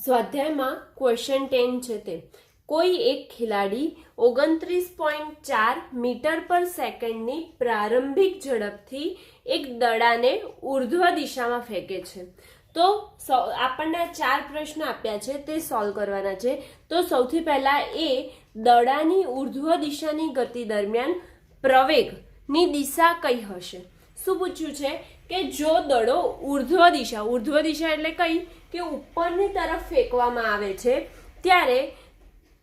સ્વાધ્યાયમાં question 10 છે તે કોઈ એક ખેલાડી 29.4 મીટર પર સેકન્ડની પ્રારંભિક ઝડપથી એક દડાને ઉર્ધ્વ દિશામાં ફેંકે છે. તો આપણને 4 પ્રશ્ન આપ્યા છે તે સોલ્વ કરવાના છે. તો સૌથી પહેલા એ દડાની ઉર્ધ્વ દિશાની ગતિ દરમિયાન પ્રવેગની દિશા કઈ હશે. શું પૂછ્યું છે કે જો દડો ઉર્ધ્વ દિશા એટલે કઈ કે ઉપરની તરફ ફેંકવામાં આવે છે ત્યારે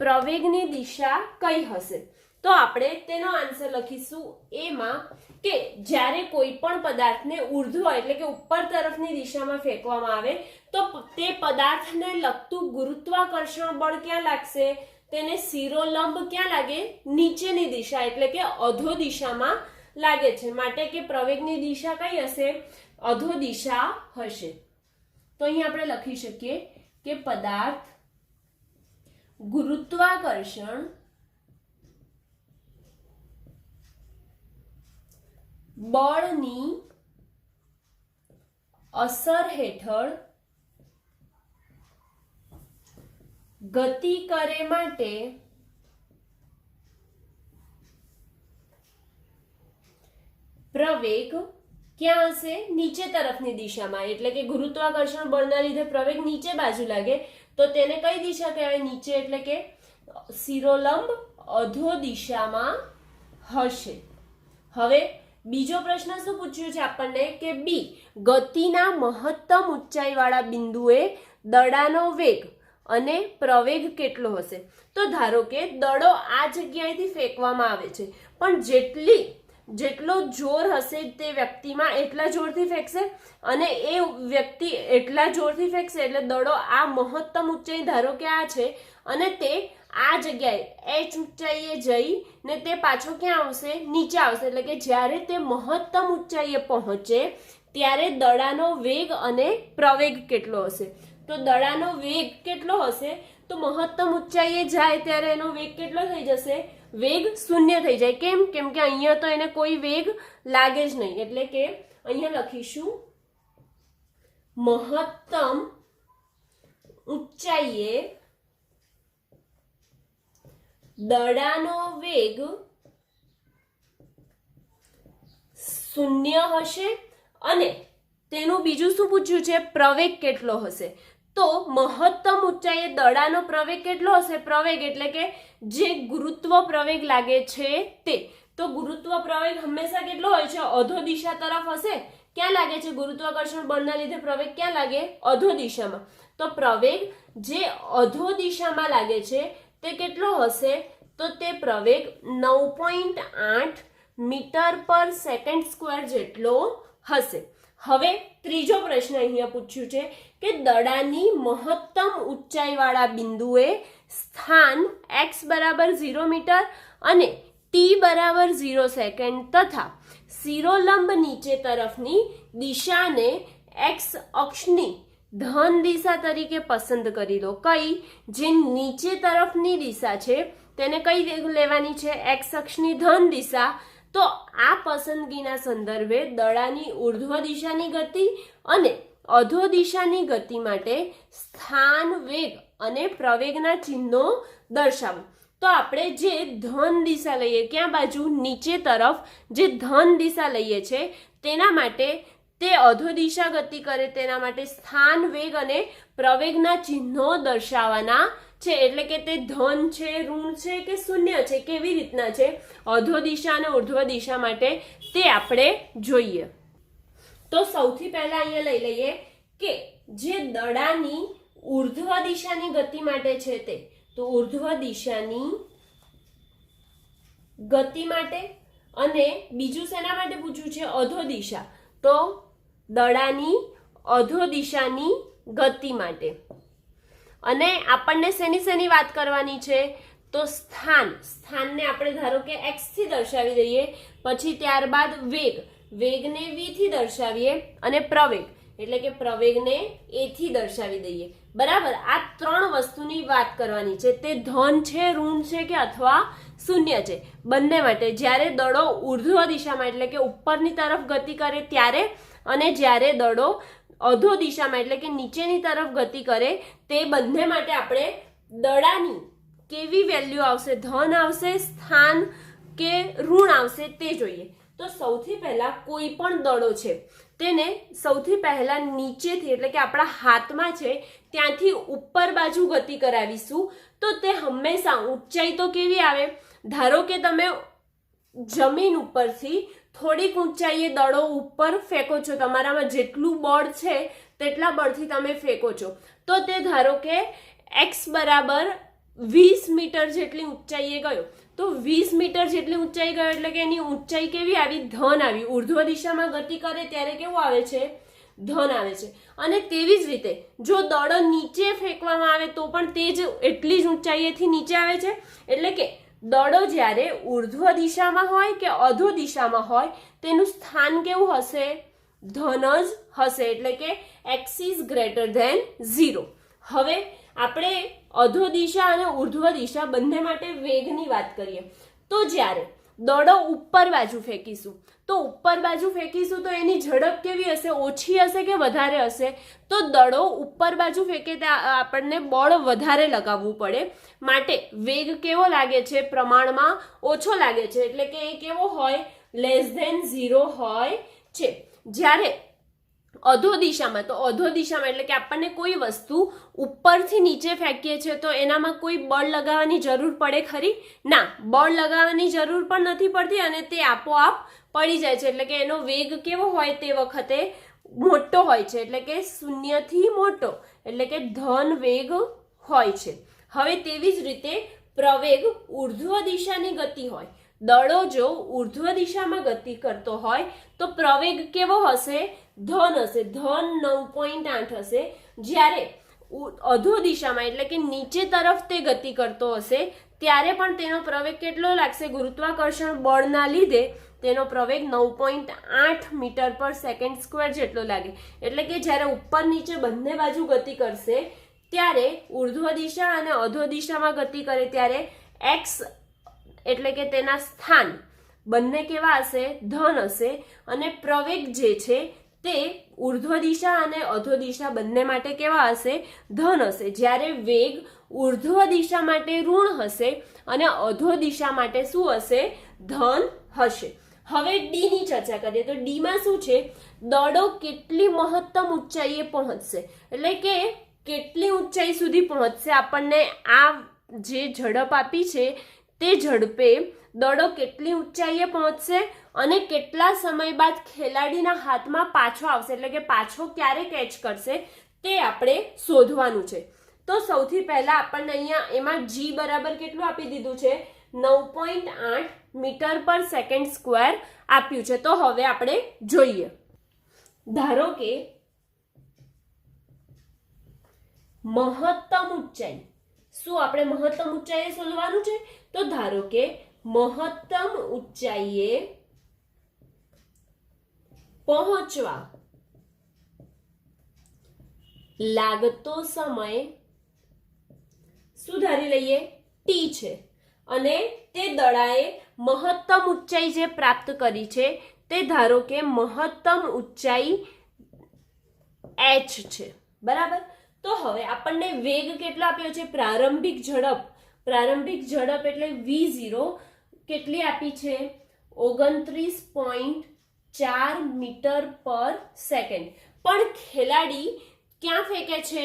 પ્રવેગની દિશા કઈ હશે. તો આપણે તેનો આન્સર લખીશું એમાં કે જ્યારે કોઈ પણ પદાર્થને ઉર્ધ્વ એટલે કે ઉપર તરફની દિશામાં ફેંકવામાં આવે તો તે પદાર્થને લગતું ગુરુત્વાકર્ષણ બળ ક્યાં લાગશે, તેને શિરોલંબ ક્યાં લાગે, નીચેની દિશા એટલે કે અધો દિશામાં લાગે છે. માટે કે પ્રવેગની દિશા કઈ હશે, અધો દિશા હશે. તો અહીં આપણે લખી શકીએ કે પદાર્થ ગુરુત્વાકર્ષણ બળની અસર હેઠળ ગતિ કરે માટે પ્રવેગ ક્યાં હશે, નીચે તરફની દિશામાં. એટલે કે ગુરુત્વાકર્ષણ બળના લીધે પ્રવેગ નીચે બાજુ લાગે તો તેને કઈ દિશા કહેવાય, નીચે એટલે કે શિરોલંબ અધો દિશામાં હશે. હવે બીજો પ્રશ્ન શું પૂછ્યું છે આપણને કે બી ગતિના મહત્તમ ઊંચાઈ વાળા બિંદુએ દડાનો વેગ અને પ્રવેગ કેટલો હશે. તો ધારો કે દડો આ જગ્યાએથી ફેંકવામાં આવે છે પણ જેટલો જોર હશે તે વ્યક્તિમાં એટલા જોરથી ફેંકશે અને એ વ્યક્તિ એટલા જોરથી ફેંકશે એટલે દડો આ મહત્તમ ઊંચાઈ ધારો કે આ છે અને તે આ જગ્યાએ h ઊંચાઈએ જઈને તે પાછો ક્યાં આવશે, નીચે આવશે. એટલે કે જ્યારે તે મહત્તમ ઊંચાઈએ પહોંચે ત્યારે દડાનો વેગ અને પ્રવેગ કેટલો હશે. તો દડાનો વેગ કેટલો હશે તો મહત્તમ ઊંચાઈએ જાય ત્યારે એનો વેગ કેટલો થઈ જશે, વેગ શૂન્ય થઈ જાય. કેમ કે અહીંયા તો એને કોઈ વેગ લાગે જ નહીં. એટલે કે અહીંયા લખીશું મહત્તમ ઊંચાઈએ દડાનો વેગ શૂન્ય હશે અને તેનું બીજું શું પૂછ્યું છે, પ્રવેગ કેટલો હશે. તો મહત્તમ ઊંચાઈએ દડાનો પ્રવેગ કેટલો હશે, પ્રવેગ એટલે કે જે ગુરુત્વ પ્રવેગ લાગે છે તે. તો ગુરુત્વ પ્રવેગ હંમેશા કેટલો હોય છે, અધો દિશા તરફ હશે. ક્યાં લાગે છે, ગુરુત્વાકર્ષણ બળના લીધે પ્રવેગ ક્યાં લાગે, અધો દિશામાં. તો પ્રવેગ જે અધો દિશામાં લાગે છે તે કેટલો હશે તો તે પ્રવેગ 9.8 મીટર પર સેકન્ડ સ્ક્વેર જેટલો હશે. હવે ત્રીજો પ્રશ્ન અહીંયા પૂછ્યું છે કે દડાની મહત્તમ ઊંચાઈ વાળા બિંદુએ સ્થાન x બરાબર 0 મીટર અને t બરાબર 0 સેકન્ડ તથા શિરોલંબ નીચે તરફની દિશાને x અક્ષની ધન દિશા તરીકે પસંદ કરી લો. કઈ, જે નીચે તરફની દિશા છે તેને કઈ લેવાની છે, x અક્ષની ધન દિશા. તો આ પસંદગીના સંદર્ભે દડાની ઉર્ધ્વ દિશાની ગતિ અને અધો દિશાની ગતિ માટે સ્થાન, વેગ અને પ્રવેગના ચિહ્નો દર્શાવો. તો આપણે જે ધન દિશા લઈએ, ક્યાં બાજુ, નીચે તરફ જે ધન દિશા લઈએ છે તેના માટે તે અધો દિશા ગતિ કરે તેના માટે સ્થાન, વેગ અને પ્રવેગના ચિહ્નો દર્શાવવાના છે. એટલે કે તે ધન છે, ઋણ છે કે શૂન્ય છે, કેવી રીતના છે, અધો દિશા અને ઉર્ધ્વ દિશા માટે તે આપણે જોઈએ. તો સૌથી પહેલા અહીંયા લઈ લઈએ કે જે દડાની ઉર્ધ્વ દિશાની ગતિ માટે છે તે, તો ઉર્ધ્વ દિશાની ગતિ માટે અને બીજું શેના માટે પૂછ્યું છે, અધો દિશા. તો દડાની અધો દિશાની ગતિ માટે. અને આપણને શેની વાત કરવાની છે તો સ્થાનને આપણે ધારો કે x થી દર્શાવી દઈએ, પછી ત્યારબાદ વેગને v થી દર્શાવીએ અને પ્રવેગ એટલે કે પ્રવેગને a થી દર્શાવી દઈએ. બરાબર, આ ત્રણ વસ્તુની વાત કરવાની છે. તે ધન છે, ઋણ છે કે અથવા શૂન્ય છે, બંને માટે. જ્યારે દડો ઉર્ધ્વ દિશામાં એટલે કે ઉપરની તરફ ગતિ કરે ત્યારે અને જ્યારે દડો અધો દિશામાં એટલે કે નીચેની તરફ ગતિ કરે તે બંને માટે આપણે દડાની કેવી વેલ્યુ આવશે, ધન આવશે, સ્થાન કે ઋણ આવશે તે જોઈએ. તો સૌથી પહેલા કોઈ પણ દડો છે તેને સૌથી પહેલા નીચેથી એટલે કે આપણા હાથમાં છે ત્યાંથી ઉપર બાજુ ગતિ કરાવીશું. તો તે હંમેશા ઊંચાઈ તો કેવી આવે, ધારો કે તમે જમીન ઉપરથી થોડીક ઊંચાઈએ દડો ઉપર ફેંકો છો, તમારામાં જેટલું બળ છે તેટલા બળથી તમે ફેંકો છો, તો તે ધારો કે x બરાબર 20 મીટર જેટલી ઊંચાઈએ ગયો, તો 20 મીટર જેટલી ઊંચાઈ ગયો એટલે કે એની ઊંચાઈ કેવી આવી, ધન આવી. ઉર્ધ્વ દિશામાં ગતિ કરે ત્યારે કેવું આવે છે, ધન આવે છે. અને તેવી જ રીતે જો દડો નીચે ફેંકવામાં આવે તો પણ તે જ એટલી જ ઊંચાઈએથી નીચે આવે છે. એટલે કે દડો જ્યારે ઉર્ધ્વ દિશામાં હોય કે અધો દિશામાં હોય તેનું સ્થાન કેવું હશે, ધન જ હશે. એટલે કે x ઇઝ ગ્રેટર ધેન 0. હવે આપણે અધો દિશા અને ઉર્ધ્વ દિશા બંને માટે વેગની વાત કરીએ. તો જ્યારે દડો ઉપર બાજુ ફેંકીશું તો ઉપર બાજુ ફેંકીશું તો એની ઝડપ કેવી હશે, ઓછી હશે કે વધારે હશે? તો દડો ઉપર બાજુ ફેંકે ત્યાં આપણને બળ વધારે લગાવવું પડે, માટે વેગ કેવો લાગે છે, પ્રમાણમાં ઓછો લાગે છે. એટલે કે એ કેવો હોય, લેસ ધેન 0 હોય છે. જ્યારે અધો દિશામાં, તો અધો દિશામાં એટલે કે આપણને કોઈ વસ્તુ ઉપરથી નીચે ફેંકીએ છીએ તો એનામાં કોઈ બળ લગાવવાની જરૂર પડે ખરી? ના, બળ લગાવવાની જરૂર પણ નથી પડતી અને તે આપોઆપ પડી જાય છે. એટલે કે એનો વેગ કેવો હોય તે વખતે મોટો હોય છે, એટલે કે શૂન્યથી મોટો, એટલે કે ધન વેગ હોય છે. હવે તેવી જ રીતે પ્રવેગ ઉર્ધ્વ દિશાની ગતિ હોય, દડો જો ઉર્ધ્વ દિશામાં ગતિ કરતો હોય તો પ્રવેગ કેવો હશે, ધન હશે, ધન 9.8 હશે. જ્યારે અધો દિશામાં એટલે કે નીચે તરફ તે ગતિ કરતો હશે ત્યારે પણ તેનો પ્રવેગ કેટલો લાગશે, ગુરુત્વાકર્ષણ બળના લીધે તેનો પ્રવેગ 9.8 મીટર પર સેકન્ડ સ્ક્વેર જેટલો લાગે. એટલે કે જ્યારે ઉપર નીચે બંને બાજુ ગતિ કરશે ત્યારે ઉર્ધ્વ દિશા અને અધો દિશામાં ગતિ કરે ત્યારે x એટલે કે તેના સ્થાન બંને કેવા હશે, ધન હશે. અને પ્રવેગ જે છે તે ઉર્ધ્વ દિશા અને અધો દિશા બંને માટે કેવા હશે, ધન હશે. જ્યારે વેગ ઉર્ધ્વ દિશા માટે ઋણ હશે અને અધો દિશા માટે શું હશે, ધન હશે. હવે ડી ની ચર્ચા કરીએ તો ડી માં શું છે, દડો કેટલી મહત્તમ ઊંચાઈએ પહોંચશે, એટલે કે કેટલી ઊંચાઈ સુધી પહોંચશે, આપણને આ જે ઝડપ આપી છે તે ઝડપે દડો કેટલી ઊંચાઈએ પહોંચશે અને કેટલા સમય બાદ ખેલાડીના હાથમાં પાછો આવશે, એટલે કે પાછો ક્યારે કેચ કરશે તે આપણે શોધવાનું છે. તો સૌથી પહેલા આપણને અહીંયા એમાં g બરાબર કેટલું આપી દીધું છે, 9.8 મીટર પર સેકન્ડ સ્ક્વેર આપ્યું છે. તો હવે આપણે જોઈએ, ધારો કે મહત્તમ ઊંચાઈ, શું આપણે મહત્તમ ઊંચાઈએ શોધવાનું છે? તો ધારો કે મહત્તમ ઊંચાઈએ પહોંચવા લાગતો સમય શું ધારી લઈએ, t છે. અને તે દડાએ મહત્તમ ઊંચાઈ જે પ્રાપ્ત કરી છે તે ધારો કે મહત્તમ ઊંચાઈ h છે, બરાબર. તો હવે આપણને વેગ કેટલો આપ્યો છે, પ્રારંભિક ઝડપ, પ્રારંભિક ઝડપ એટલે v0 કેટલી આપી છે, 29.4 મીટર પર સેકન્ડ. પણ ખેલાડી ક્યાં ફેંકે છે,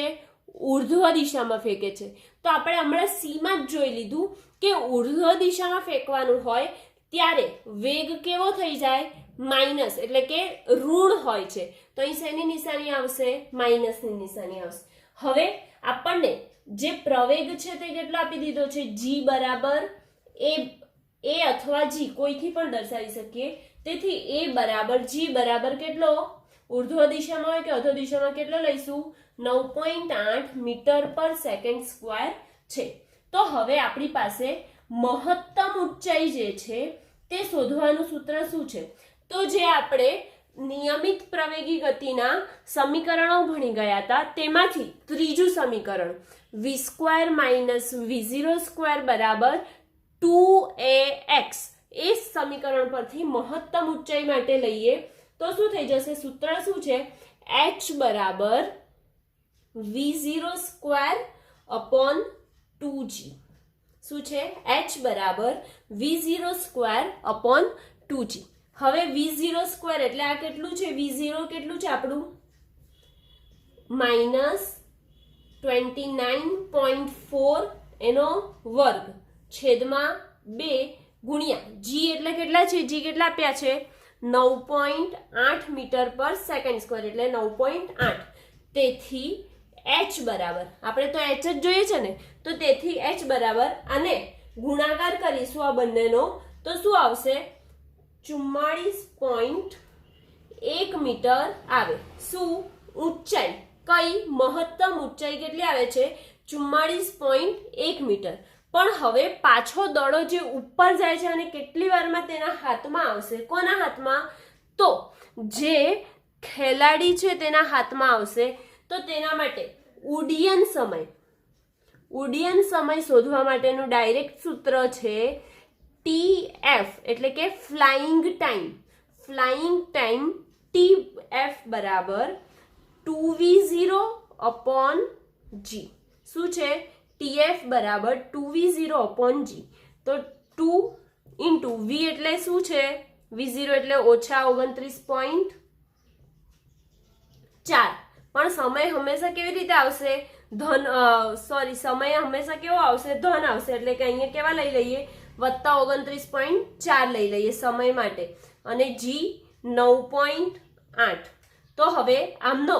ઉર્ધ્વ દિશામાં ફેંકે છે. તો આપણે હમણાં સી માં જ જોઈ લીધું કે ઉર્ધ્વ દિશામાં ફેંકવાનું હોય ત્યારે વેગ કેવો થઈ જાય, માઇનસ, એટલે કે ઋણ હોય છે. તો અહીં શેની નિશાની આવશે, માઇનસની નિશાની આવશે. હવે આપણને જે પ્રવેગ છે તે કેટલો આપી દીધો છે, g બરાબર એ અથવા g કોઈથી પણ દર્શાવી શકીએ. તેથી a બરાબર g બરાબર કેટલો, ઉર્ધ્વ દિશામાં હોય કે અધો દિશામાં કેટલો લઈશું, 9.8 મીટર પર સેકન્ડ સ્ક્વેર છે. તો હવે આપણી પાસે મહત્તમ ઊંચાઈ જે છે તે શોધવાનું સૂત્ર શું છે? તો જે આપણે નિયમિત પ્રવેગી ગતિના સમીકરણો ભણી ગયા હતા તેમાંથી ત્રીજું સમીકરણ v² - v0² બરાબર 2ax, એ સમીકરણ પરથી મહત્તમ ઊંચાઈ માટે લઈએ તો શું થઈ જશે, સૂત્ર શું છે, h બરાબર v0 સ્ક્વેર અપોન 2g. શું છે? h બરાબર v0 સ્ક્વેર અપોન 2g. હવે v0 સ્ક્વેર એટલે આ કેટલું છે? v0 કેટલું છે આપણું? -29.4 એનો વર્ગ છેદમાં 2 ગુણ્યા g એટલે કેટલા છે? g કેટલા આપ્યા છે? 9.8 મીટર પર સેકન્ડ સ્ક્વેર એટલે 9.8. તેથી h બરાબર, આપણે તો h જ જોઈએ છે ને, તો તેથી h બરાબર, અને ગુણાકાર કરીશું આ બંનેનો તો શું આવશે? 44.1 મીટર આવે. શું? ઊંચાઈ કઈ? મહત્તમ ઊંચાઈ કેટલી આવે છે? 44.1 મીટર. પણ હવે પાછો દડો જે ઉપર જાય છે અને કેટલી વારમાં તેના હાથમાં આવશે? કોના હાથમાં? તો જે ખેલાડી છે તેના હાથમાં આવશે. તો તેના માટે ઉડ્ડયન સમય શોધવા માટેનું ડાયરેક્ટ સૂત્ર છે TF એટલે કે ફ્લાઇંગ ટાઈમ TF બરાબર 2v0 અપોન g. શું છે? TF બરાબર 2v0 અપોન g. તો 2 ઇન્ટુ v એટલે શું છે? v0 એટલે -29.4. પણ સમય હંમેશા કેવી રીતે આવશે? સમય હંમેશા કેવો આવશે? ધન આવશે. એટલે કે અહીંયા કેવા લઈ લઈએ? +29.4 લઈ લઈએ સમય માટે, અને g 9.8. તો હવે આમનો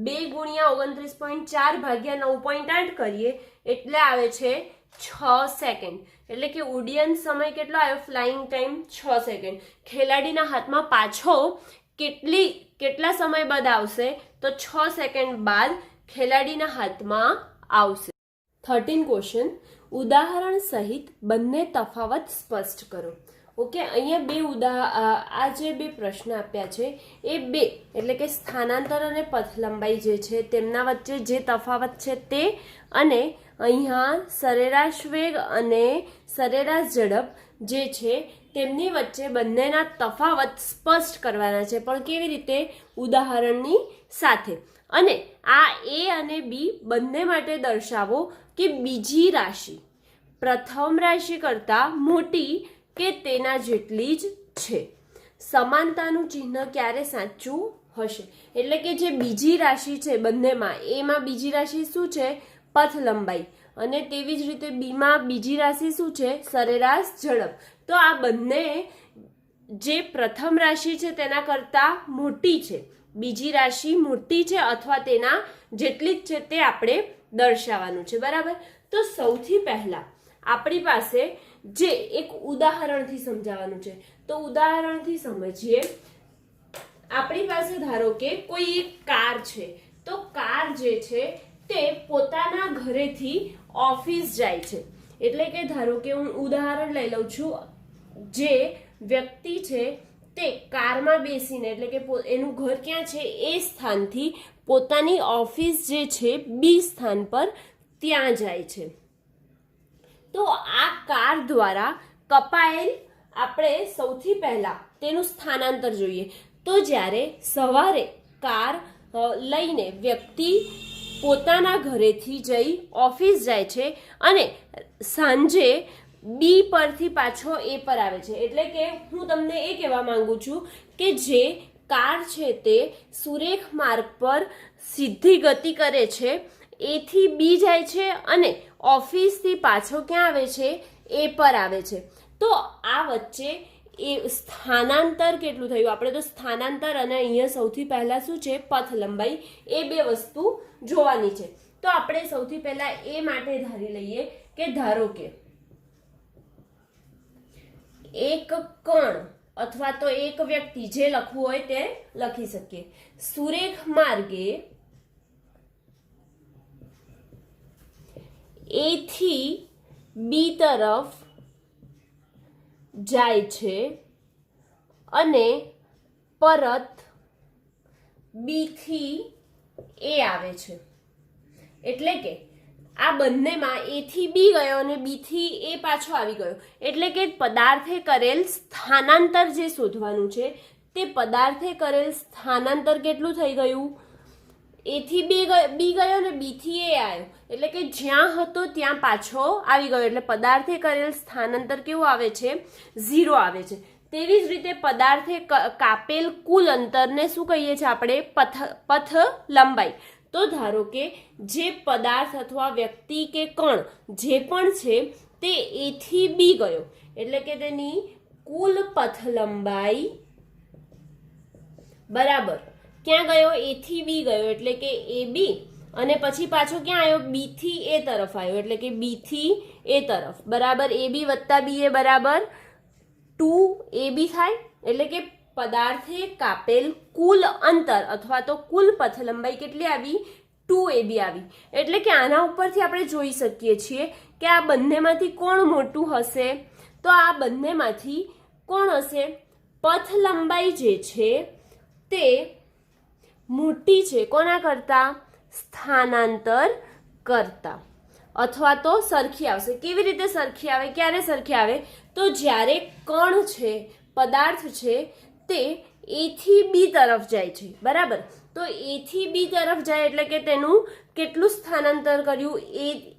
2 ગુણ્યા 29.4 ભાગ્યા 9.8 કરીએ એટલે આવે છે 6 સેકન્ડ. એટલે કે ઉડ્ડયન સમય કેટલો આવ્યો? Flying time 6 second. ખેલાડીના હાથમાં પાછો કેટલા સમય બાદ આવશે? તો 6 સેકન્ડ બાદ ખેલાડીના હાથમાં આવશે. 13 ક્વેશ્ચન, ઉદાહરણ સહિત બંને તફાવત સ્પષ્ટ કરો. ઓકે, અહીંયા આ જે બે પ્રશ્ન આપ્યા છે એ બે એટલે કે સ્થાનાંતર અને પથ લંબાઈ જે છે તેમના વચ્ચે જે તફાવત છે તે, અને અહીંયા સરેરાશ વેગ અને સરેરાશ ઝડપ જે છે તેમની વચ્ચે બંનેના તફાવત સ્પષ્ટ કરવાના છે. પણ કેવી રીતે? ઉદાહરણની સાથે. અને આ એ અને બી બંને માટે દર્શાવો કે બીજી રાશિ પ્રથમ રાશિ કરતાં મોટી કે તેના જેટલી જ છે. સમાનતાનું ચિહ્ન ક્યારે સાચું હશે? એટલે કે જે બીજી રાશિ છે બંનેમાં, એમાં બીજી રાશિ શું છે? પથ લંબાઈ. અને તેવી જ રીતે બીમાં બીજી રાશિ શું છે? સરેરાશ ઝડપ. તો આ બંને જે પ્રથમ રાશિ છે તેના કરતાં મોટી છે, બીજી રાશિ મોટી છે અથવા તેના જેટલી જ છે તે આપણે દર્શાવવાનું છે. બરાબર? તો સૌથી પહેલા આપણી પાસે જે એક ઉદાહરણથી સમજાવવાનું છે, તો ઉદાહરણથી સમજીએ. આપણી પાસે ધારો કે કોઈ એક કાર છે, તો કાર જે છે તે પોતાના ઘરેથી ઓફિસ જાય છે. એટલે કે ધારો કે હું ઉદાહરણ લઈ લઉં છું, જે વ્યક્તિ છે તે કારમાં બેસીને, એટલે કે એનું ઘર ક્યાં છે એ સ્થાનથી પોતાની ઓફિસ જે છે બી સ્થાન પર ત્યાં જાય છે. તો આ કાર દ્વારા કપાયેલ આપણે સૌથી પહેલા તેનું સ્થાનાંતર જોઈએ. તો જ્યારે સવારે કાર લઈને વ્યક્તિ પોતાના ઘરેથી જઈ ઓફિસ જાય છે અને સાંજે બી પરથી પાછો એ પર આવે છે. એટલે કે હું તમને એ કહેવા માંગુ છું કે જે કાર છે તે સુરેખ માર્ગ પર સીધી ગતિ કરે છે, એથી બી જાય છે અને ઓફિસથી પાછો ક્યાં આવે છે? એ પર આવે છે. તો આ વચ્ચે એ સ્થાનાંતર કેટલું થયું? આપણે તો સ્થાનાંતર અને અહીંયા સૌથી પહેલા શું છે? પથ લંબાઈ. એ બે વસ્તુ જોવાની છે. તો આપણે સૌથી પહેલા એ માટે ધારી લઈએ કે ધારો કે એક કણ અથવા તો એક વ્યક્તિ, જે લખવું હોય તે લખી શકીએ. સુરેખ માર્ગે એ થી બી તરફ જાય છે અને પરત બી થી એ આવે છે. એટલે કે આ બંનેમાં એ થી બી ગયો અને બી થી એ પાછો આવી ગયો. એટલે કે પદાર્થે કરેલ સ્થાનાંતર જે શોધવાનું છે તે પદાર્થે કરેલ સ્થાનાંતર કેટલું થઈ ગયું? એ થી બી ગયો ને બી થી એ આવ્યો, એટલે કે જ્યાં હતો ત્યાં પાછો આવી ગયો, એટલે પદાર્થે કરેલ સ્થાનાંતર કેવું આવે છે? 0 આવે છે. તેવી જ રીતે પદાર્થે કાપેલ કુલ અંતરને શું કહીએ છીએ આપણે? પથ લંબાઈ. તો ધારો કે જે પદાર્થ અથવા વ્યક્તિ કે કણ જે પણ છે તે એ થી બી ગયો, એટલે કે તેની કુલ પથ લંબાઈ બરાબર ક્યાં ગયો? એ થી બી ગયો, એટલે કે એ બી, અને પછી પાછો ક્યાં આવ્યો? બી થી એ તરફ આવ્યો, એટલે કે બી થી એ તરફ બરાબર. એ બી વત્તા બી એ બરાબર 2ab થાય, એટલે કે પદાર્થે કાપેલ કુલ અંતર અથવા તો કુલ પથ લંબાઈ કેટલી આવી? 2ab આવી. એટલે કે આના ઉપરથી આપણે જોઈ શકીએ છીએ કે આ બંનેમાંથી કોણ મોટું હશે? તો આ બંનેમાંથી કોણ હશે? પથ લંબાઈ જે છે તે મોટી છે કોના કરતા? સ્થાનાંતર કરતા. અથવા તો સરખી આવશે. કેવી રીતે સરખી આવે? ક્યારે સરખી આવે? તો જ્યારે કણ છે, પદાર્થ છે તે એ થી બી તરફ જાય છે બરાબર. તો એ થી બી તરફ જાય એટલે કે તેનું કેટલું સ્થાનાંતર કર્યું?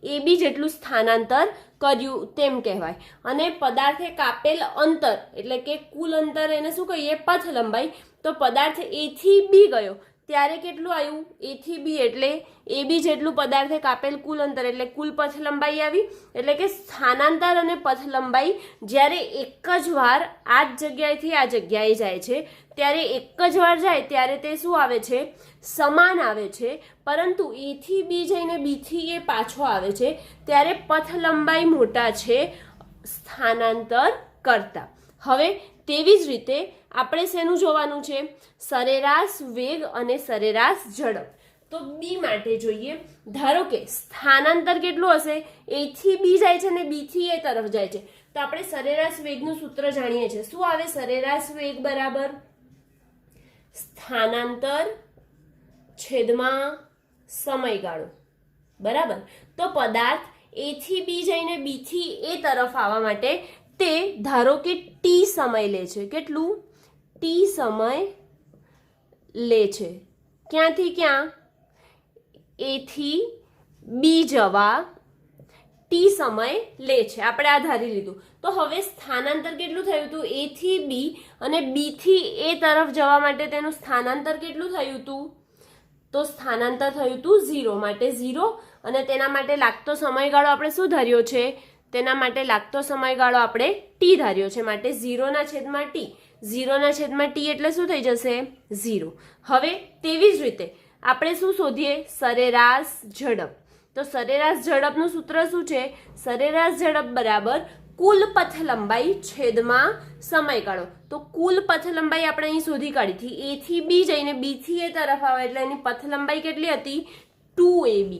એ બી જેટલું સ્થાનાંતર કર્યું તેમ કહેવાય. અને પદાર્થે કાપેલ અંતર એટલે કે કુલ અંતર એને શું કહીએ? પથ લંબાઈ. તો પદાર્થ એ થી બી ગયો ત્યારે કેટલું આવ્યું? એ થી બી એટલે એ બી જેટલું પદાર્થે કાપેલ કુલ અંતર એટલે કુલ પથ લંબાઈ આવી. એટલે કે સ્થાનાંતર અને પથ લંબાઈ જ્યારે એક જ વાર આ જ જગ્યાએથી આ જગ્યાએ જાય છે ત્યારે એક જ વાર જાય ત્યારે તે શું આવે છે? સમાન આવે છે. પરંતુ એ થી બી જઈને બી થી એ પાછો આવે છે ત્યારે પથ લંબાઈ મોટા છે સ્થાનાંતર કરતા. હવે તેવી જ રીતે આપણે શેનું જોવાનું છે? સરેરાશ વેગ અને સરેરાશ ઝડપ. તો બી માટે જોઈએ. ધારો કે સ્થાનાંતર કેટલું હશે? એ થી બી જાય છે ને બી થી એ તરફ જાય છે. તો આપણે સરેરાશ વેગનું સૂત્ર જાણીએ છીએ. શું આવે? સરેરાશ વેગ બરાબર સ્થાનાંતર છેદમાં સમયગાળો બરાબર. તો પદાર્થ એ થી બી જઈને બી થી એ તરફ આવવા માટે તે ધારો કે ટી સમય લે છે. કેટલું? ટી સમય લે છે. ક્યાંથી ક્યાં? એ થી બી જવા ટી સમય લે છે. આપણે આ ધારી લીધું. તો હવે સ્થાનાંતર કેટલું થયું હતું? એ થી બી અને બી થી એ તરફ જવા માટે તેનું સ્થાનાંતર કેટલું થયું હતું? તો સ્થાનાંતર થયું હતું 0. માટે 0 અને તેના માટે લાગતો સમયગાળો આપણે શું ધાર્યો છે? તેના માટે લાગતો સમયગાળો આપણે ટી ધાર્યો છે. માટે 0 ના છેદમાં ટી. 0 ના છેદમાં ટી એટલે શું થઈ જશે? 0. હવે તેવી જ રીતે આપણે શું શોધીએ? સરેરાશ ઝડપ. તો સરેરાશ ઝડપનું સૂત્ર શું છે? સરેરાશ ઝડપ બરાબર કુલ પથ લંબાઈ છેદમાં સમયગાળો. તો કુલ પથ લંબાઈ આપણે અહીં શોધી કાઢી હતી. એ થી બી જઈને બી થી એ તરફ આવે એટલે એની પથ લંબાઈ કેટલી હતી? 2ab.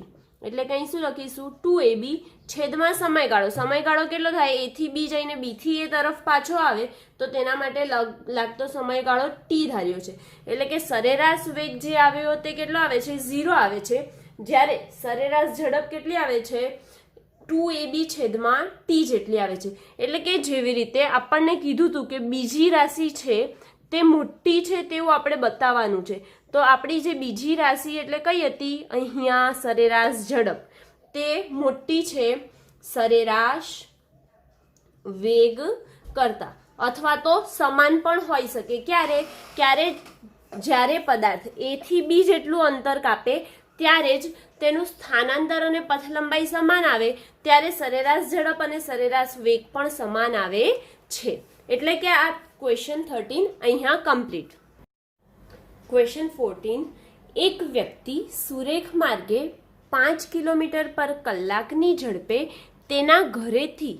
એટલે કે અહીં શું લખીશું? 2ab છેદમાં સમયગાળો. સમયગાળો કેટલો થાય? એ થી બી જઈને બી થી એ તરફ પાછો આવે તો તેના માટે લાગતો સમયગાળો ટી ધાર્યો છે. એટલે કે સરેરાશ વેગ જે આવ્યો તે કેટલો આવે છે? 0 આવે છે. જ્યારે સરેરાશ ઝડપ કેટલી આવે છે? 2ab છેદમાં ટી જેટલી આવે છે. એટલે કે જેવી રીતે આપણને કીધું હતું કે બીજી રાશિ છે તે મોટી છે તેવું આપણે બતાવવાનું છે. તો આપણી જે બીજી રાશિ એટલે કઈ હતી? અહીંયા સરેરાશ ઝડપ તે મોટી છે સરેરાશ વેગ કરતા, અથવા તો સમાન પણ હોઈ શકે. ક્યારે? જ્યારે પદાર્થ એ થી બી જેટલું અંતર કાપે ત્યારે જ તેનું સ્થાનાંતર અને પથ લંબાઈ સમાન આવે ત્યારે સરેરાશ ઝડપ અને સરેરાશ વેગ પણ સમાન આવે છે. એટલે કે આ ક્વેશ્ચન 13 અહીંયા કમ્પ્લીટ. ક્વેશ્ચન 14. એક વ્યક્તિ સુરેખ માર્ગે 5 કિલોમીટર પર કલાકની ઝડપે તેના ઘરેથી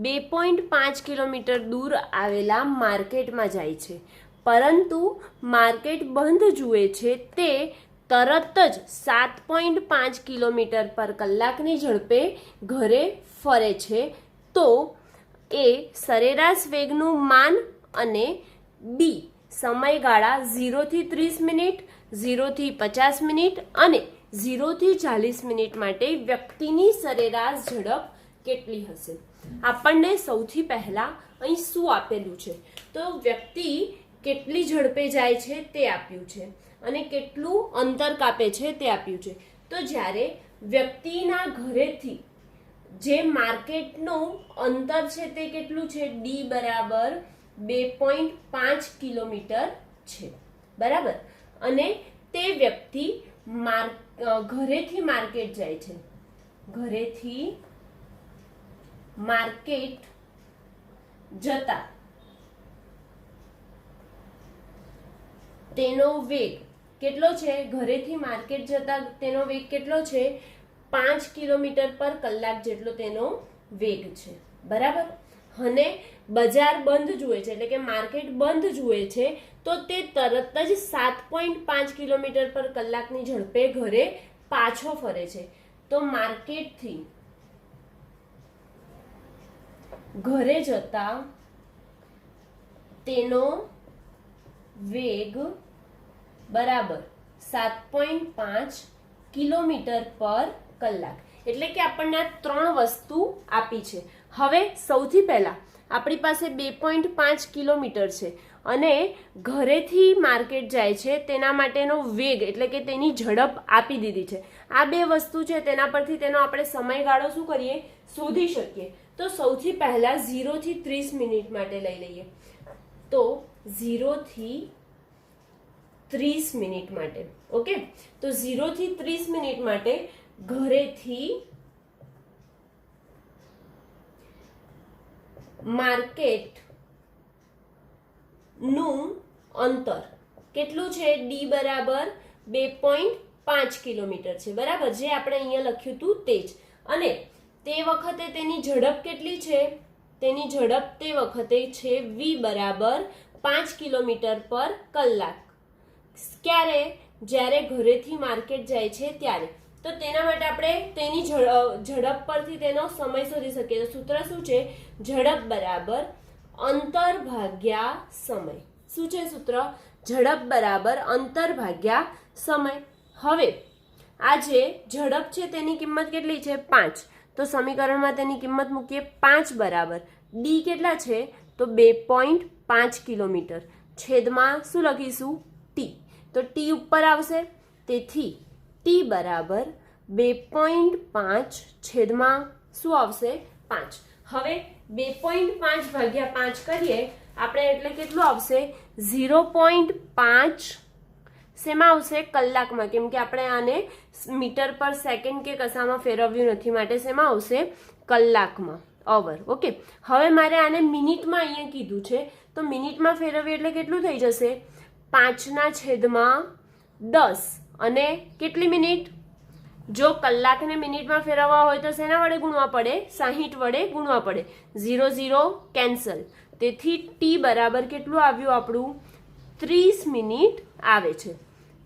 2.5 કિલોમીટર દૂર આવેલા માર્કેટમાં જાય છે, પરંતુ માર્કેટ બંધ જુએ છે. તે તરત જ 7.5 કિલોમીટર પર કલાકની ઝડપે ઘરે ફરે છે. તો એ સરેરાશ વેગનું માન અને બી સમયગાળા 0 થી 30 મિનિટ, 0 થી 50 મિનિટ અને 0 થી 40 મિનિટ માટે વ્યક્તિની સરેરાશ ઝડપ કેટલી હશે? આપણને સૌથી પહેલા અહીં શું આપેલું છે? તો વ્યક્તિ કેટલી ઝડપે જાય છે તે આપ્યું છે અને કેટલું અંતર કાપે છે તે આપ્યું છે. તો જ્યારે વ્યક્તિના ઘરેથી જે માર્કેટનું અંતર છે તે કેટલું છે, ડી બરાબર 2.5 કિલોમીટર છે, બરાબર. અને તે વ્યક્તિ ઘરેથી માર્કેટ જાય છે, ઘરેથી માર્કેટ જતા તેનો વેગ કેટલો છે, ઘરેથી માર્કેટ જતા તેનો વેગ કેટલો છે, 5 કિલોમીટર પર કલાક જેટલો તેનો વેગ છે, બરાબર. અને બજાર બંધ જુએ છે એટલે કે માર્કેટ બંધ જુએ છે તો તે તરત જ 7.5 કિલોમીટર પર કલાકની ઝડપે ઘરે પાછો ફરે છે. તો માર્કેટથી ઘરે જતા તેનો વેગ બરાબર 7.5 કિલોમીટર પર કલાક. એટલે કે આપણને આ 3 વસ્તુ આપી છે. હવે સૌથી પહેલા આપણી પાસે 2.5 કિલોમીટર છે અને ઘરેથી માર્કેટ જાય છે તેના માટેનો વેગ એટલે કે તેની ઝડપ આપી દીધી છે. આ 2 વસ્તુ છે તેના પરથી તેનો આપણે સમયગાળો શું કરીએ, શોધી શકીએ. તો સૌથી પહેલા 0 થી 30 મિનિટ માટે લઈ લઈએ. તો 0 થી 30 મિનિટ માટે, ઓકે. તો 0 થી 30 મિનિટ માટે ઘરેથી માર્કેટ નું અંતર કેટલું છે, ડી બરાબર 2.5 કિલોમીટર છે, બરાબર. જે આપણે અહીંયા લખ્યું હતું તે જ. અને તે વખતે તેની ઝડપ કેટલી છે, તેની ઝડપ તે વખતે છે v બરાબર 5 કિલોમીટર પર કલાક. ક્યારે, જ્યારે ઘરેથી માર્કેટ જાય છે ત્યારે. તો તેના માટે આપણે તેની ઝડપ પરથી તેનો સમય શોધી શકીએ. તો સૂત્ર શું છે, ઝડપ બરાબર અંતર ભાગ્યા સમય. શું છે સૂત્ર, ઝડપ બરાબર અંતર ભાગ્યા સમય. હવે આ જે ઝડપ છે તેની કિંમત કેટલી છે, 5. તો સમીકરણમાં તેની કિંમત મૂકીએ. 5 બરાબર ડી કેટલા છે, તો 2.5 કિલોમીટર છેદમાં શું લખીશું, ટી. તો ટી ઉપર આવશે, તેથી ટી બરાબર 2.5 છેદમાં શું આવશે, 5. હવે 2.5 ભાગ્યા 5 કરીએ આપણે એટલે કેટલું આવશે, 0.5 શેમાં આવશે, કલાકમાં. કેમ કે આપણે આને મીટર પર સેકન્ડ કે કશામાં ફેરવ્યું નથી, માટે શેમાં આવશે, કલાકમાં, અવર, ઓકે. હવે મારે આને મિનિટમાં અહીંયા કીધું છે તો મિનિટમાં ફેરવીએ એટલે કેટલું થઈ જશે, 5/10. અને કેટલી મિનિટ, જો કલાકને મિનિટમાં ફેરવવા હોય તો શેના વડે ગુણવા પડે, 60 વડે ગુણવા પડે. 0 0 કેન્સલ. તેથી ટી બરાબર કેટલું આવ્યું આપણું, 30 મિનિટ આવે છે.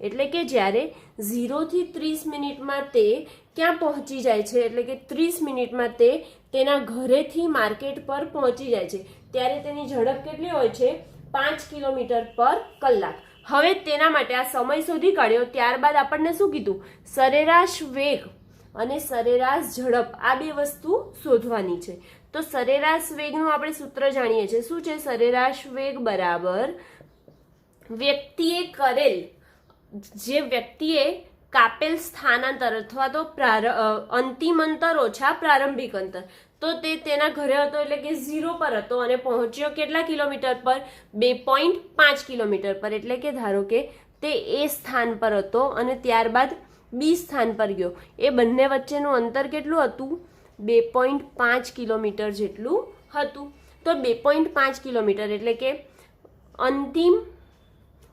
એટલે કે જ્યારે 0 થી 30 મિનિટમાં તે ક્યાં પહોંચી જાય છે, એટલે કે 30 મિનિટમાં તે તેના ઘરેથી માર્કેટ પર પહોંચી જાય છે ત્યારે તેની ઝડપ કેટલી હોય છે, 5 કિલોમીટર પર કલાક. હવે તેના માટે આ સમય શોધી કાઢ્યો. ત્યારબાદ આપણને શું કીધું, સરેરાશ વેગ અને સરેરાશ ઝડપ, આ 2 વસ્તુ શોધવાની છે. તો સરેરાશ વેગનું આપણે સૂત્ર જાણીએ છીએ. શું છે, સરેરાશ વેગ બરાબર વ્યક્તિએ કરેલ, જે વ્યક્તિએ કાપેલ સ્થાનાંતર અથવા તો અંતિમ અંતર ઓછા પ્રારંભિક અંતર. તો તે તેના ઘરે હતો એટલે કે 0 પર હતો અને પહોંચ્યો કેટલા કિલોમીટર પર, 2.5 કિલોમીટર પર. એટલે કે ધારો કે તે એ સ્થાન પર હતો અને ત્યારબાદ બી સ્થાન પર ગયો. એ બંને વચ્ચેનું અંતર કેટલું હતું, 2.5 કિલોમીટર જેટલું હતું. તો 2.5 કિલોમીટર એટલે કે અંતિમ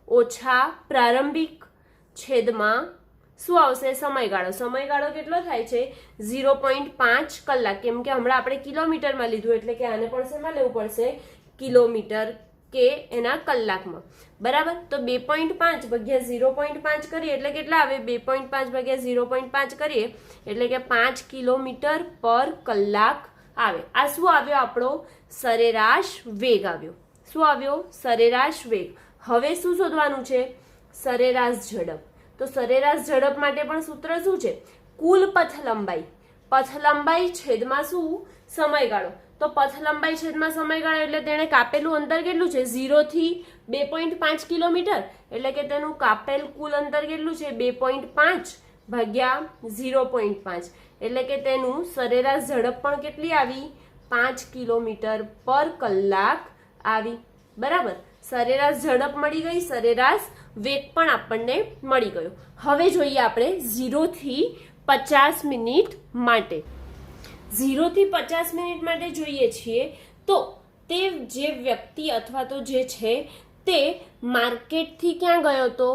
ઓછા પ્રારંભિક છેદમાં શું આવશે, સમયગાળો. સમયગાળો કેટલો થાય છે, 0.5 કલાક. કેમ કે હમણાં આપણે કિલોમીટરમાં લીધું એટલે કે આને પણ શેમાં લેવું પડશે, કિલોમીટર કે એના કલાકમાં, બરાબર. તો 2.5 ભાગ્યા 0.5 કરીએ એટલે કેટલા આવે, 2.5 ભાગ્યા 0.5 કરીએ એટલે કે 5 કિલોમીટર પર કલાક આવે. આ શું આવ્યો, આપણો સરેરાશ વેગ આવ્યો. શું આવ્યો, સરેરાશ વેગ. હવે શું શોધવાનું છે, સરેરાશ ઝડપ. તો સરેરાશ ઝડપ માટે પણ સૂત્ર શું છે, કુલ પથ લંબાઈ છેદમાં શું, સમયગાળો. તો પથ લંબાઈ છેદમાં સમયગાળો એટલે તેણે કાપેલું અંતર કેટલું છે 0 થી 2.5 કિલોમીટર, એટલે કે તેનું કાપેલ કુલ અંતર કેટલું છે 2.5 ભાગ્યા 0.5, એટલે કે તેનું સરેરાશ ઝડપ પણ કેટલી આવી 5 કિલોમીટર પર કલાક આવી. બરાબર, સરેરાશ ઝડપ મળી ગઈ, સરેરાશ વેગ પણ આપણને મળી ગયો. હવે જોઈએ આપણે 0 થી 50 મિનિટ માટે. 0 થી 50 મિનિટ માટે જોઈએ છીએ તો તે જે વ્યક્તિ અથવા તો જે છે તે માર્કેટથી ક્યાં ગયો હતો,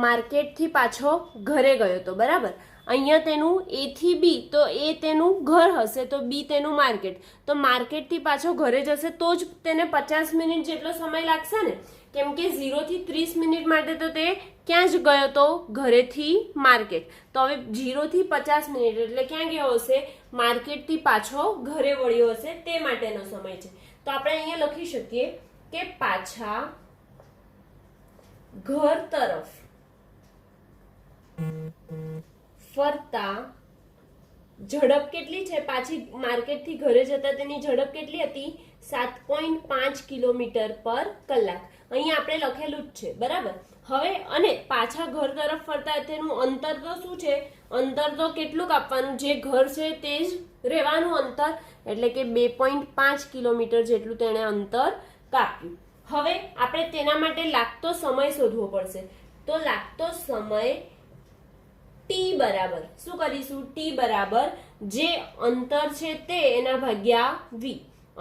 માર્કેટથી પાછો ઘરે ગયો હતો. બરાબર, અહીંયા તેનું એ થી બી, તો એ તેનું ઘર હશે તો બી તેનું માર્કેટ, તો માર્કેટથી પાછો ઘરે જશે તો જ તેને 50 મિનિટ જેટલો સમય લાગશે ને, કેમ કે 0 થી 30 મિનિટ માટે તો તે ક્યાં જ ગયો હતો, ઘરેથી માર્કેટ. તો હવે 0 થી 50 મિનિટ એટલે ક્યાં ગયો હશે, માર્કેટથી પાછો ઘરે વળ્યો હશે, તે માટેનો સમય છે. તો આપણે અહીંયા લખી શકીએ કે પાછા ઘર તરફ ફરતા ઝડપ કેટલી છે, પાછી માર્કેટથી ઘરે જતા તેની ઝડપ કેટલી હતી 7.5 કિલોમીટર પર કલાક. અહીંયા આપણે લખેલું જ છે. બરાબર, હવે અને પાછા ઘર તરફ ફરતા તેનું અંતર તો શું છે, અંતર તો કેટલું કાપવાનું, જે ઘર છે તે જ રહેવાનું અંતર, એટલે કે 2.5 કિલોમીટર જેટલું તેણે અંતર કાપ્યું. હવે આપણે તેના માટે લાગતો સમય શોધવો પડશે. તો લાગતો સમય t બરાબર શું કરીશું, t બરાબર જે અંતર છે તે એના ભાગ્યા v.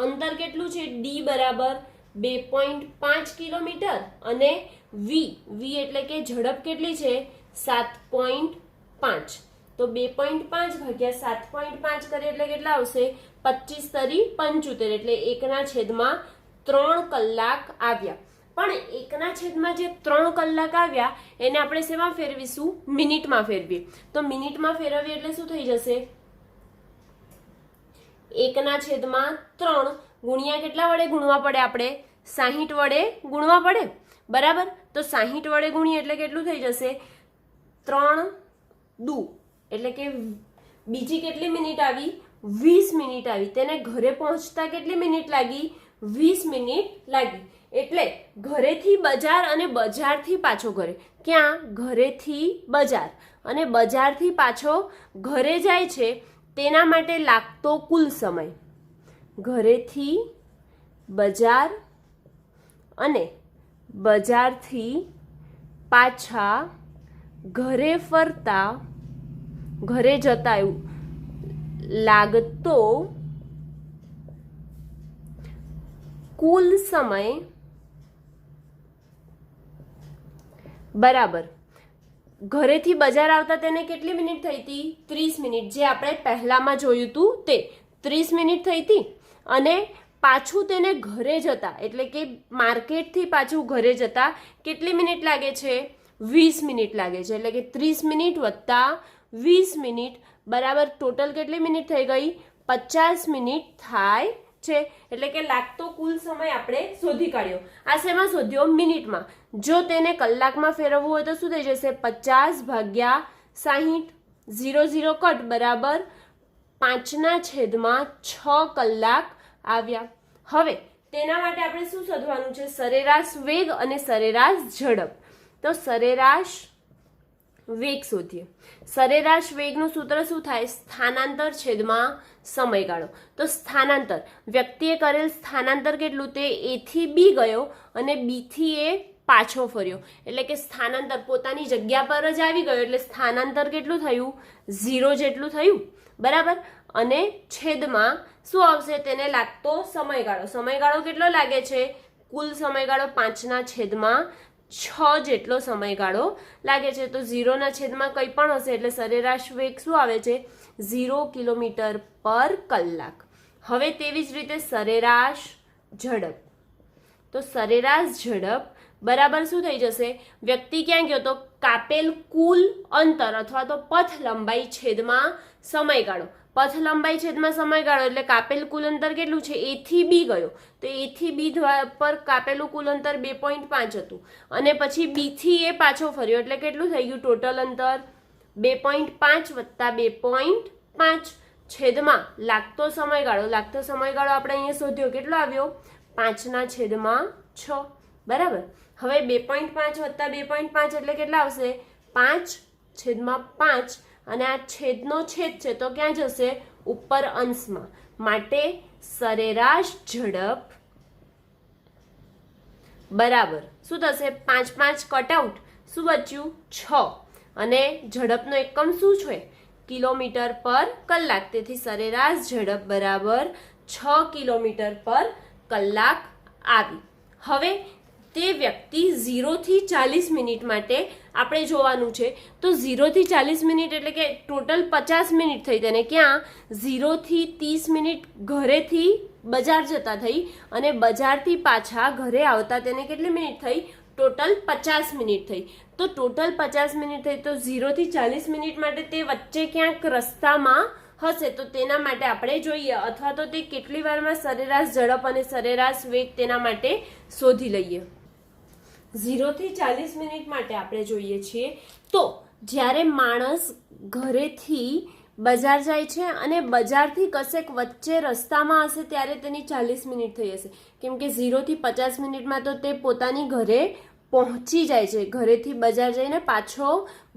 અંતર કેટલું છે, d બરાબર 2.5 કિલોમીટર અને v એટલે કે ઝડપ કેટલી છે 7.5. તો 2.5 ભાગ્યા 7.5 કરીએ એટલે કેટલા આવશે 25 તરી 75, એટલે 1/3 કલાક આવ્યા. પણ 1/3 જે 3 કલાક આવ્યા એને આપણે શેમાં ફેરવીશું, મિનિટમાં ફેરવીએ. તો મિનિટમાં ફેરવીએ એટલે શું થઈ જશે, 1/3 ગુણ્યા કેટલા વડે ગુણવા પડે, આપણે 60 વડે ગુણવા પડે. બરાબર, તો 60 વડે ગુણીએ એટલે કેટલું થઈ જશે 3 દુ, એટલે કે બીજી કેટલી મિનિટ આવી 20 મિનિટ આવી. તેને ઘરે પહોંચતા કેટલી મિનિટ લાગી 20 મિનિટ લાગી. એટલે ઘરેથી બજાર અને બજારથી પાછો ઘરે, ક્યાં ઘરેથી બજાર અને બજારથી પાછો ઘરે જાય છે, તેના માટે લાગતો કુલ સમય, ઘરેથી બજાર અને બજારથી પાછા ઘરે ફરતા, ઘરે જતા લાગતો કુલ સમય બરાબર ઘરેથી બજાર આવતા તેને કેટલી મિનિટ થઈ હતી 30 મિનિટ, જે આપણે પહેલામાં જોયું હતું તે 30 મિનિટ થઈ હતી. અને પાછું તેને ઘરે જતા એટલે કે માર્કેટથી પાછું ઘરે જતા કેટલી મિનિટ લાગે છે 20 મિનિટ લાગે છે, એટલે કે 30 મિનિટ વત્તા 20 મિનિટ બરાબર ટોટલ કેટલી મિનિટ થઈ ગઈ 50 મિનિટ થાય છે. એટલે કે લાગતો કુલ સમય આપણે શોધી કાઢ્યો. આ શેમાં શોધ્યો, મિનિટમાં. જો તેને કલાકમાં ફેરવવું હોય તો શું થઈ જશે 50 ભાગ્યા 60, 0 કટ બરાબર 5/6 કલાક આવ્યા. હવે તેના માટે આપણે શું શોધવાનું છે, સરેરાશ વેગ અને સરેરાશ ઝડપ. તો સરેરાશ વેગ શોધીએ. સરેરાશ વેગનું સૂત્ર શું થાય, સ્થાનાંતર છેદમાં સમયગાળો. તો સ્થાનાંતર, વ્યક્તિએ કરેલ સ્થાનાંતર કેટલું, તે એ થી બી ગયો અને બી થી એ પાછો ફર્યો, એટલે કે સ્થાનાંતર પોતાની જગ્યા પર જ આવી ગયો, એટલે સ્થાનાંતર કેટલું થયું 0 જેટલું થયું. બરાબર, અને છેદમાં શું આવશે, તેને લાગતો સમયગાળો. સમયગાળો કેટલો લાગે છે, કુલ સમયગાળો 5/6 જેટલો સમયગાળો લાગે છે. તો 0/6 કંઈ પણ હશે એટલે સરેરાશ વેગ શું આવે છે 0 કિલોમીટર પર કલાક. હવે તેવી જ રીતે સરેરાશ ઝડપ. તો સરેરાશ ઝડપ બરાબર શું થઈ જશે, વ્યક્તિ ક્યાં ગયો તો કાપેલ કુલ અંતર અથવા તો પથ લંબાઈ છેદમાં સમયગાળો. પથ લંબાઈ છેદમાં સમયગાળો એટલે કાપેલ કુલ અંતર કેટલું છે, એ થી બી ગયો, તો એ થી બી પર કાપેલું કુલ અંતર 2.5 હતું અને પછી બી થી એ પાછો ફર્યો એટલે કેટલું થઈ ગયું ટોટલ અંતર 2.5 વત્તા 2.5, છેદમાં લાગતો સમયગાળો આપણે અહીંયા શોધ્યો, કેટલો આવ્યો? 5/6, બરાબર. હવે 2.5 વત્તા 2.5 એટલે કેટલા આવશે? 5/5, અને આ છેદનો છેદ છે તો ક્યાં જશે? ઉપર અંશમાં. માટે સરેરાશ ઝડપ બરાબર શું થશે? 5 કટઆઉટ, શું બચ્યું? 6, અને ઝડપનો એકમ શું છે? કિલોમીટર પર કલાક. તેથી સરેરાશ ઝડપ બરાબર 6 કિલોમીટર પર કલાક આવી. હવે તે વ્યક્તિ 0 થી 40 મિનિટ માટે આપણે જોવાનું છે. તો 0 થી 40 મિનિટ એટલે કે ટોટલ 50 મિનિટ થઈ. તેને ક્યાં? 0 થી 30 મિનિટ ઘરેથી બજાર જતા થઈ, અને બજારથી પાછા ઘરે આવતા તેને કેટલી મિનિટ થઈ? ટોટલ 50 મિનિટ થઈ. તો ટોટલ 50 મિનિટ થઈ, તો 0 થી 40 મિનિટ માટે તે વચ્ચે ક્યાંક રસ્તામાં હશે. તો તેના માટે આપણે જોઈએ, અથવા તો તે કેટલી વારમાં સરેરાશ ઝડપ અને સરેરાશ વેગ તેના માટે શોધી લઈએ. 0 થી 40 મિનિટ માટે આપણે જોઈએ છીએ. તો જ્યારે માણસ ઘરેથી બજાર જાય છે અને બજારથી કશેક વચ્ચે રસ્તામાં હશે ત્યારે તેની 40 મિનિટ થઈ હશે, કેમ કે 0 થી 50 મિનિટમાં તો તે પોતાની ઘરે પહોંચી જાય છે. ઘરેથી બજાર જઈને પાછો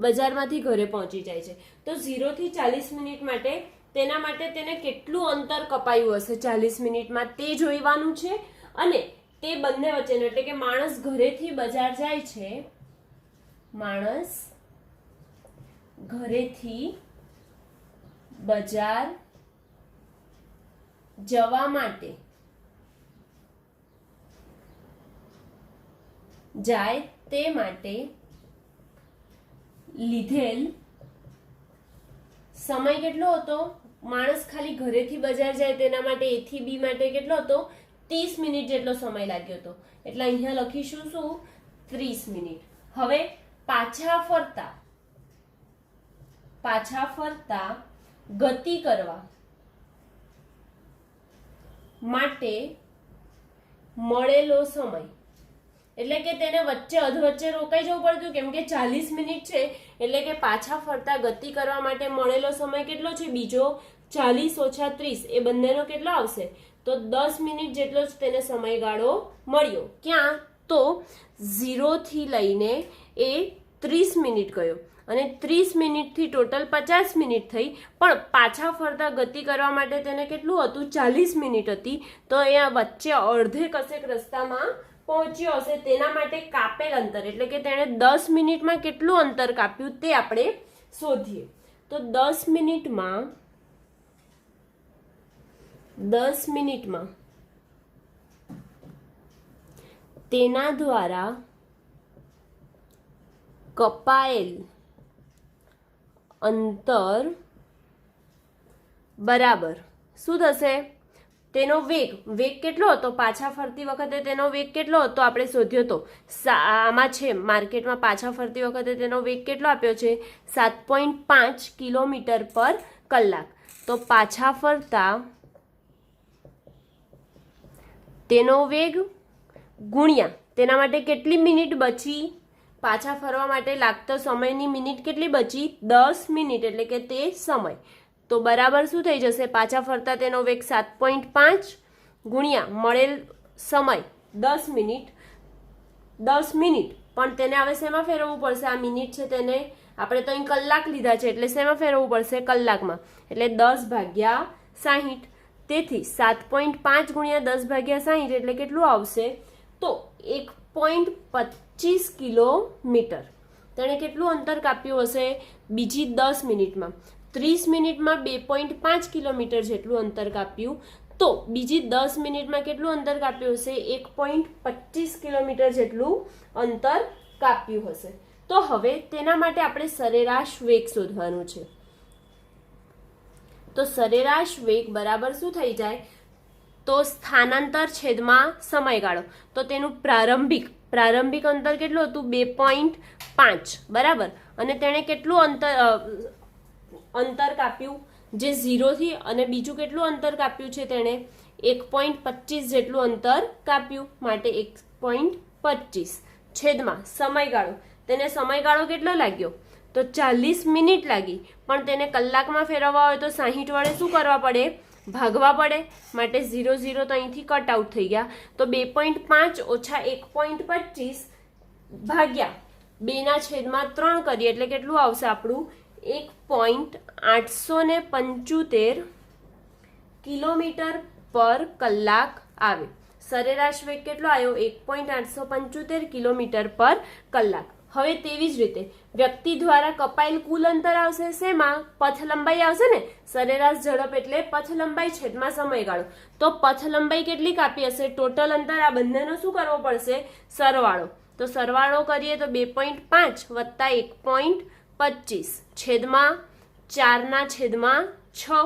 બજારમાંથી ઘરે પહોંચી જાય છે. તો 0 થી 40 મિનિટ માટે તેના માટે તેને કેટલું અંતર કપાયું હશે 40 મિનિટમાં તે જોવાનું છે. અને તે બંને વચ્ચેનો એટલે કે માણસ ઘરેથી બજાર જાય છે, માણસ ઘરેથી બજાર જવા માટે જાય તે માટે લીધેલ સમય કેટલો હતો? માણસ ખાલી ઘરેથી બજાર જાય તેના માટે A થી B માટે કેટલો હતો? 30 મિનિટ જેટલો સમય લાગ્યો હતો. એટલે અહીંયા લખીશું શું? 30 મિનિટ. હવે પાછા ફરતા ગતિ કરવા માટે મળેલો સમય, એટલે કે તેને વચ્ચે અધવચ્ચે રોકાઈ જવું પડતું, કેમ કે 40 મિનિટ છે. એટલે કે પાછા ફરતા ગતિ કરવા માટે મળેલો સમય કેટલો છે? બીજો 40 ઓછા 30 એ બંનેનો કેટલો આવશે? તો 10 મિનિટ જેટલો જ તેને સમયગાળો મળ્યો. ક્યાં? તો 0 થી લઈને એ 30 મિનિટ ગયો, અને 30 મિનિટથી ટોટલ 50 મિનિટ થઈ. પણ પાછા ફરતા ગતિ કરવા માટે તેને કેટલું હતું? 40 મિનિટ હતી. તો એ વચ્ચે અડધે કશેક રસ્તામાં પહોંચ્યો હશે. તેના માટે કાપેલ અંતર એટલે કે તેણે 10 મિનિટમાં કેટલું અંતર કાપ્યું તે આપણે શોધીએ. તો 10 મિનિટમાં તેના દ્વારા કપાયેલ અંતર બરાબર શું થશે? તેનો વેગ કેટલો હતો? પાછા ફરતી વખતે તેનો વેગ કેટલો હતો આપણે શોધ્યો તો. આમાં છે માર્કેટમાં પાછા ફરતી વખતે તેનો વેગ કેટલો આપ્યો છે? 7.5 કિલોમીટર પર કલાક. તો પાછા ફરતા તેનો વેગ ગુણ્યા તેના માટે કેટલી મિનિટ બચી? પાછા ફરવા માટે લાગતો સમયની મિનિટ કેટલી બચી? 10 મિનિટ, એટલે કે તે સમય. તો બરાબર શું થઈ જશે? પાછા ફરતા તેનો વેગ 7.5 ગુણ્યા મળેલ સમય 10 મિનિટ. પણ તેને હવે શેમાં ફેરવવું પડશે? આ મિનિટ છે તેને આપણે તો અહીં કલાક લીધા છે, એટલે શેમાં ફેરવવું પડશે? કલાકમાં. એટલે 10/60. તેથી 7.5 ગુણ્યા 10/60 એટલે કેટલું આવશે? તો 1.25 કિલોમીટર. તેણે કેટલું અંતર કાપ્યું હશે? બીજી 10 મિનિટમાં. 30 મિનિટમાં 2.5 કિલોમીટર જેટલું અંતર કાપ્યું. તો બીજી 10 મિનિટમાં કેટલું અંતર કાપ્યું હશે? 1.25 કિલોમીટર જેટલું અંતર કાપ્યું હશે. તો હવે તેના માટે આપણે સરેરાશ વેગ શોધવાનું છે. તો સરેરાશ વેગ બરાબર શું થઈ જાય? તો સ્થાનાંતર છેદમાં સમયગાળો. તો તેનું પ્રારંભિક અંતર કેટલું હતું? 2.5 બરાબર. અને તેણે કેટલું અંતર કાપ્યું? જે 0 થી, અને બીજું કેટલું અંતર કાપ્યું છે તેણે? 1.25 જેટલું અંતર કાપ્યું. માટે 1.25 છેદમાં સમયગાળો. તેને સમયગાળો કેટલો લાગ્યો? તો 40 મિનિટ લાગી, પણ તેને કલાકમાં ફેરવવા હોય તો 60 વડે શું કરવા પડે? ભાગવા પડે. માટે 0 0 તો અહીંથી કટ આઉટ થઈ ગયા. તો 2.5 ઓછા 1.25 ભાગ્યા 2/3 કરીએ એટલે કેટલું આવશે આપણું? 1.875 કિલોમીટર પર કલાક આવે. સરેરાશ વેગ કેટલો આવ્યો? 1.875 કિલોમીટર પર કલાક. હવે તેવી જ રીતે વ્યક્તિ દ્વારા કપાયેલ કુલ અંતર આવશે શેમાં? પથ લંબાઈ આવશે ને. સરેરાશ ઝડપ એટલે પથ લંબાઈ છેદમાં સમયગાળો. તો પથ લંબાઈ કેટલી કાપી હશે? ટોટલ અંતર આ બંનેનો શું કરવો પડશે? સરવાળો. તો સરવાળો કરીએ તો 2.5 વત્તા 1.25 છેદમાં 4/6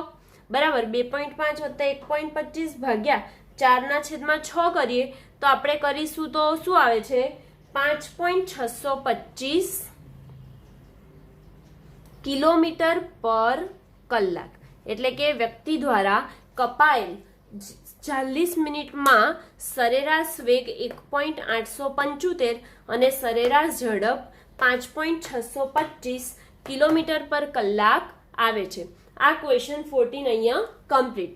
બરાબર. 2.5 વત્તા 1.25 ભાગ્યા 4/6 કરીએ તો આપણે કરીશું તો શું આવે છે? 5.625 કિલોમીટર પર કલાક. એટલે કે વ્યક્તિ દ્વારા કપાયેલ 40 મિનિટમાં સરેરાશ વેગ 1.875 અને સરેરાશ ઝડપ 5.625 કિલોમીટર પર કલાક આવે છે. આ ક્વેશ્ચન 14 અહીંયા કમ્પ્લીટ.